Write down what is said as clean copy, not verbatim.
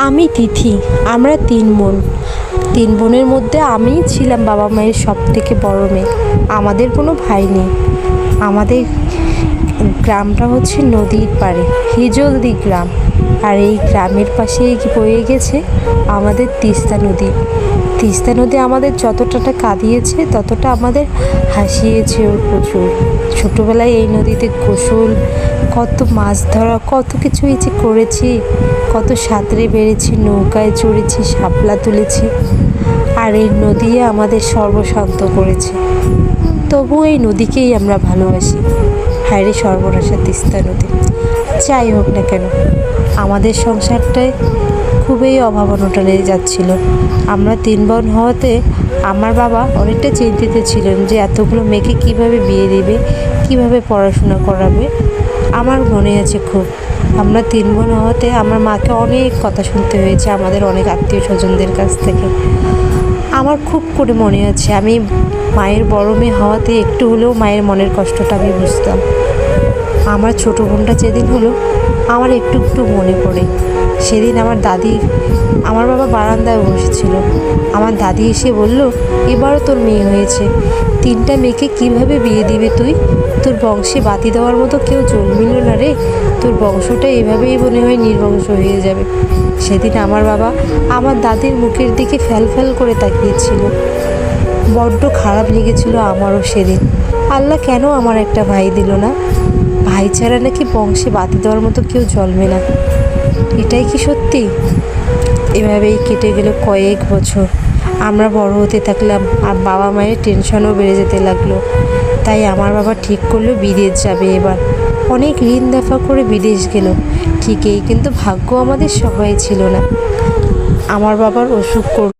আমি তিথি। আমরা তিন বোন। তিন বোনের মধ্যে আমিই ছিলাম বাবা মায়ের সবথেকে বড় মেয়ে। আমাদের কোনো ভাই নেই। আমাদের গ্রামটা হচ্ছে নদীর পাড়ে, হিজলদি গ্রাম। আর এই গ্রামের পাশেই বয়ে গেছে আমাদের তিস্তা নদী। তিস্তা নদী আমাদের যতটা কাঁদিয়েছে ততটা আমাদের হাসিয়েছেও প্রচুর। ছোটোবেলায় এই নদীতে গোসল, কত মাছ ধরা, কত কিছুই যে করেছি, কত সাঁতরে বেড়েছি, নৌকায় চড়েছি, শাপলা তুলেছি। আর এই নদী আমাদের সর্বশান্ত করেছে। তবু এই নদীকেই আমরা ভালোবাসি। হায়রে সর্বনাশা তিস্তা নদী। যাই হোক না কেন, আমাদের সংসারটায় খুবই অভাব অনটনে যাচ্ছিল। আমরা তিন বোন হওয়াতে আমার বাবা অনেকটা চিন্তিত ছিলেন যে এতগুলো মেয়েকে কীভাবে বিয়ে দেবে, কীভাবে পড়াশোনা করাবে। আমার মনে আছে খুব, আমরা তিন বোন হওয়াতে আমার মাকে অনেক কথা শুনতে হয়েছে আমাদের অনেক আত্মীয় স্বজনদের কাছ থেকে। আমার খুব করে মনে আছে, আমি মায়ের বড় মেয়ে হওয়াতে একটু হলেও মায়ের মনের কষ্টটা আমি বুঝতাম। আমার ছোটো বোনটা যেদিন হলো আমার একটু একটু মনে পড়ে। সেদিন আমার বাবা বারান্দায় বসেছিল। আমার দাদি এসে বলল, এবারও তোর মেয়ে হয়েছে, তিনটা মেয়েকে কিভাবে বিয়ে দিবে তুই? তোর বংশে বাতি দেওয়ার মতো কেউ জন্মিল না রে, তোর বংশটা এভাবেই মনে হয় নির্বংশ হয়ে যাবে। সেদিন আমার বাবা আমার দাদির মুখের দিকে ফ্যাল ফ্যাল করে তাকিয়েছিল। বড্ড খারাপ লেগেছিল আমারও সেদিন। আল্লাহ কেন আমার একটা ভাই দিল না? ভাই ছাড়া নাকি বংশে বাতি দেওয়ার মতো কেউ জন্মে না। এটাই কি সত্যি? এভাবেই কেটে গেল কয়েক বছর। আমরা বড় হতে থাকলাম আর বাবা মায়ের টেনশনও বেড়ে যেতে লাগলো। তাই আমার বাবা ঠিক করলো বিদেশ যাবে এবার। অনেক ঋণ দফা করে বিদেশ গেল ঠিকই, কিন্তু ভাগ্য আমাদের সহায় ছিল না। আমার বাবার অসুখ